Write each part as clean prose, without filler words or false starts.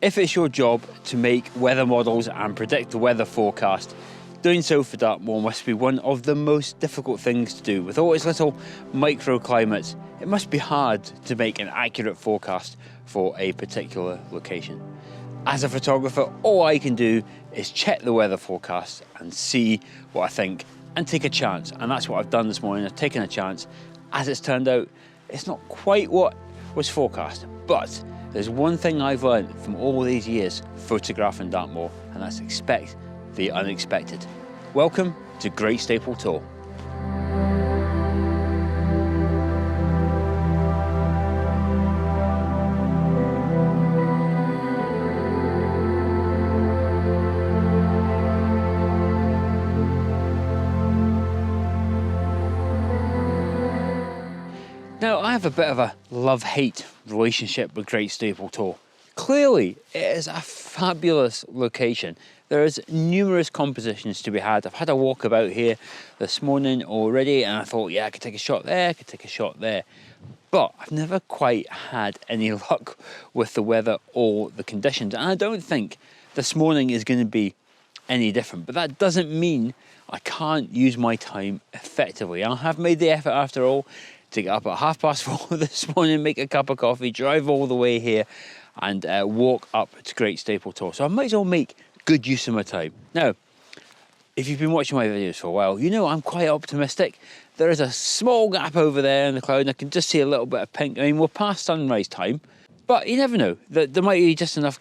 If it's your job to make weather models and predict the weather forecast, doing so for Dartmoor must be one of the most difficult things to do. With all its little microclimates, it must be hard to make an accurate forecast for a particular location. As a photographer, all I can do is check the weather forecast and see what I think and take a chance. And that's what I've done this morning. I've taken a chance. As it's turned out, it's not quite what was forecast, but there's one thing I've learned from all these years photographing Dartmoor, and that's expect the unexpected. Welcome to Great Staple Tor. Now, I have a bit of a love-hate relationship with Great Staple Tor. Clearly, it is a fabulous location. There's numerous compositions to be had. I've had a walk about here this morning already, and I thought, yeah, I could take a shot there, I could take a shot there. But I've never quite had any luck with the weather or the conditions. And I don't think this morning is going to be any different. But that doesn't mean I can't use my time effectively. I have made the effort after all to get up at 4:30 this morning, make a cup of coffee, drive all the way here and walk up to Great Staple Tor. So I might as well make good use of my time. Now, if you've been watching my videos for a while, you know I'm quite optimistic. There is a small gap over there in the cloud and I can just see a little bit of pink. I mean, we're past sunrise time, but you never know. There might be just enough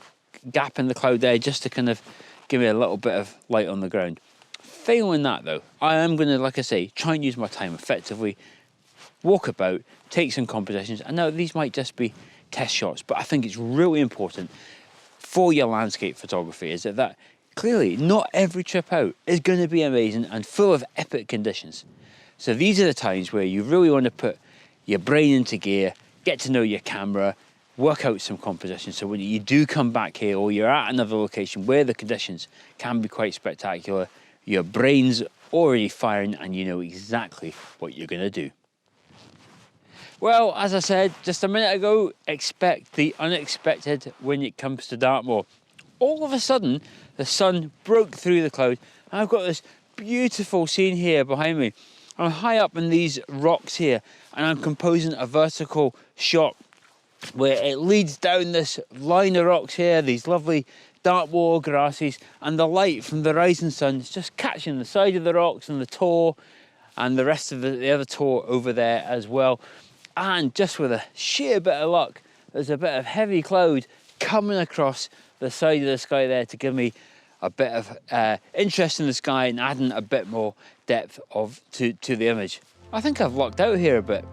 gap in the cloud there just to kind of give me a little bit of light on the ground. Failing that though, I am going to, like I say, try and use my time effectively, walk about, take some compositions. I know these might just be test shots, but I think it's really important for your landscape photography is that clearly not every trip out is going to be amazing and full of epic conditions. So these are the times where you really want to put your brain into gear, get to know your camera, work out some compositions. So when you do come back here or you're at another location where the conditions can be quite spectacular, your brain's already firing and you know exactly what you're going to do. Well, as I said just a minute ago, expect the unexpected when it comes to Dartmoor. All of a sudden, the sun broke through the cloud and I've got this beautiful scene here behind me. I'm high up in these rocks here and I'm composing a vertical shot where it leads down this line of rocks here, these lovely Dartmoor grasses, and the light from the rising sun is just catching the side of the rocks and the tor and the rest of the other tor over there as well. And just with a sheer bit of luck, there's a bit of heavy cloud coming across the side of the sky there to give me a bit of interest in the sky and adding a bit more depth to the image. I think I've lucked out here a bit.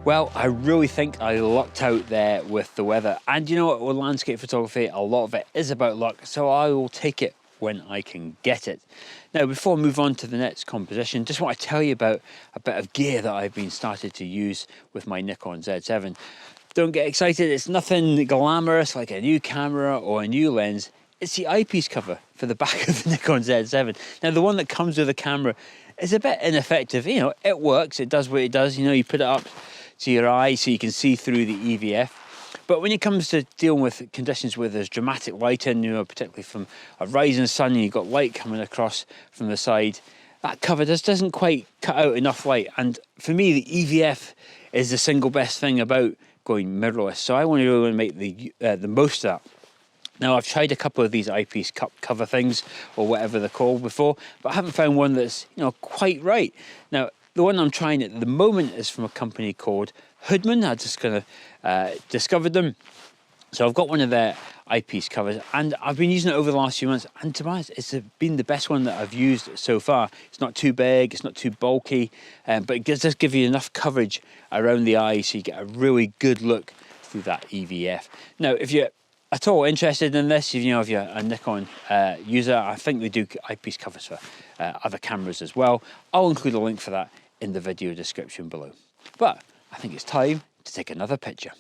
Well, I really think I lucked out there with the weather. And you know what, with landscape photography, a lot of it is about luck, so I will take it when I can get it. Now, before I move on to the next composition, just want to tell you about a bit of gear that I've been started to use with my Nikon Z7. Don't get excited, it's nothing glamorous like a new camera or a new lens. It's the eyepiece cover for the back of the Nikon Z7. Now, the one that comes with the camera is a bit ineffective. You know, it works, it does what it does. You know, you put it up to your eye so you can see through the EVF. But when it comes to dealing with conditions where there's dramatic lighting, you know, particularly from a rising sun and you've got light coming across from the side, that cover just doesn't quite cut out enough light. And for me, the EVF is the single best thing about going mirrorless. So I want to really make the most of that. Now, I've tried a couple of these eyepiece cover things or whatever they're called before, but I haven't found one that's, you know, quite right. Now, the one I'm trying at the moment is from a company called Hoodman. I just kind of discovered them. So I've got one of their eyepiece covers and I've been using it over the last few months, and to be honest, it's been the best one that I've used so far. It's not too big, it's not too bulky, but it does give you enough coverage around the eye so you get a really good look through that EVF. Now, if you're at all interested in this, you know, if you're a Nikon user, I think they do eyepiece covers for other cameras as well. I'll include a link for that in the video description below. But I think it's time to take another picture.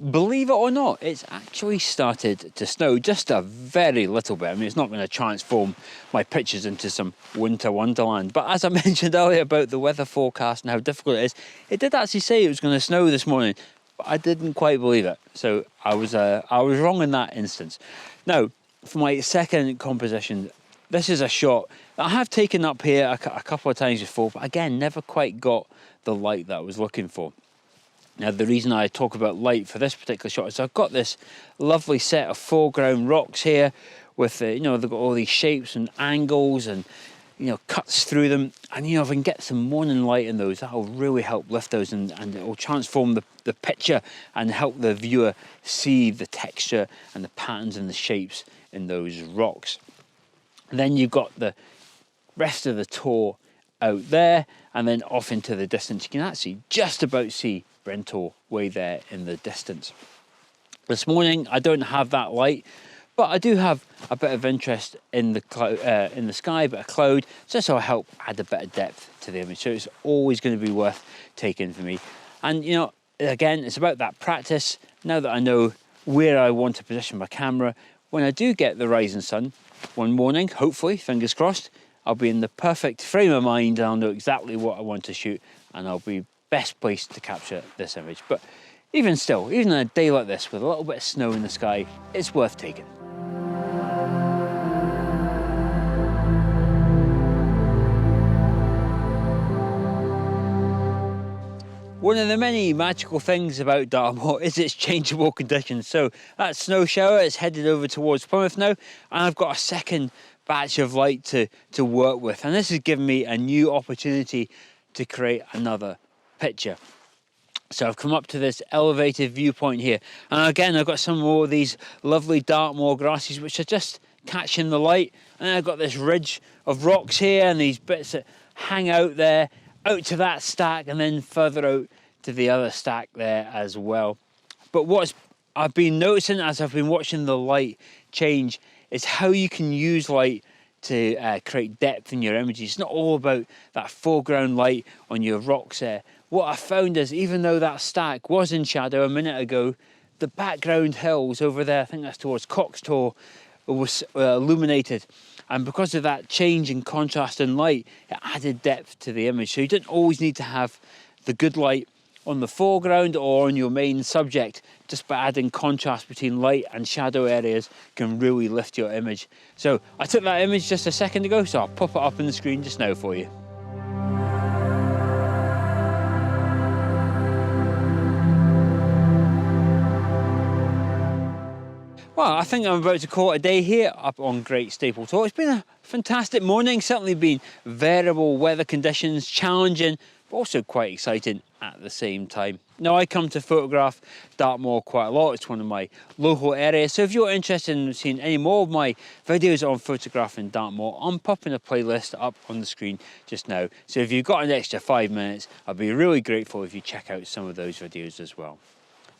Believe it or not, it's actually started to snow just a very little bit. I mean, it's not going to transform my pictures into some winter wonderland. But as I mentioned earlier about the weather forecast and how difficult it is, it did actually say it was going to snow this morning, but I didn't quite believe it. So I was wrong in that instance. Now, for my second composition, this is a shot that I have taken up here a couple of times before, but again, never quite got the light that I was looking for. Now, the reason I talk about light for this particular shot is I've got this lovely set of foreground rocks here with, they've got all these shapes and angles and, cuts through them. And, if I can get some morning light in those, that'll really help lift those and it will transform the picture and help the viewer see the texture and the patterns and the shapes in those rocks. And then you've got the rest of the Tor out there, and then off into the distance. You can actually just about see Bryn Tor way there in the distance. This morning I don't have that light, but I do have a bit of interest in the sky, a bit of cloud, so this will help add a bit of depth to the image. So it's always going to be worth taking for me. And again, it's about that practice. Now that I know where I want to position my camera, when I do get the rising sun one morning, hopefully, fingers crossed, I'll be in the perfect frame of mind and I'll know exactly what I want to shoot, and I'll be best placed to capture this image. But even still, even on a day like this with a little bit of snow in the sky, it's worth taking. One of the many magical things about Dartmoor is its changeable conditions. So that snow shower is headed over towards Plymouth now, and I've got a second batch of light to work with, and this has given me a new opportunity to create another picture. So I've come up to this elevated viewpoint here, and again I've got some more of these lovely Dartmoor grasses which are just catching the light, and then I've got this ridge of rocks here and these bits that hang out there, out to that stack, and then further out to the other stack there as well. But what I've been noticing as I've been watching the light change is how you can use light to create depth in your images. It's not all about that foreground light on your rocks there. What I found is, even though that stack was in shadow a minute ago, the background hills over there, I think that's towards Cox Tor, was illuminated. And because of that change in contrast and light, it added depth to the image. So you don't always need to have the good light on the foreground or on your main subject. Just by adding contrast between light and shadow areas can really lift your image. So I took that image just a second ago, so I'll pop it up on the screen just now for you. Well, I think I'm about to call it a day here up on Great Staple Tor. It's been a fantastic morning, certainly been variable weather conditions, challenging, but also quite exciting at the same time. Now, I come to photograph Dartmoor quite a lot. It's one of my local areas. So if you're interested in seeing any more of my videos on photographing Dartmoor, I'm popping a playlist up on the screen just now. So if you've got an extra 5 minutes, I'd be really grateful if you check out some of those videos as well.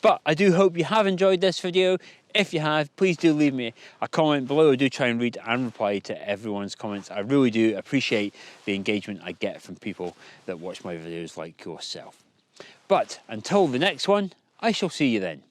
But I do hope you have enjoyed this video. If you have, please do leave me a comment below. I do try and read and reply to everyone's comments. I really do appreciate the engagement I get from people that watch my videos like yourself. But until the next one, I shall see you then.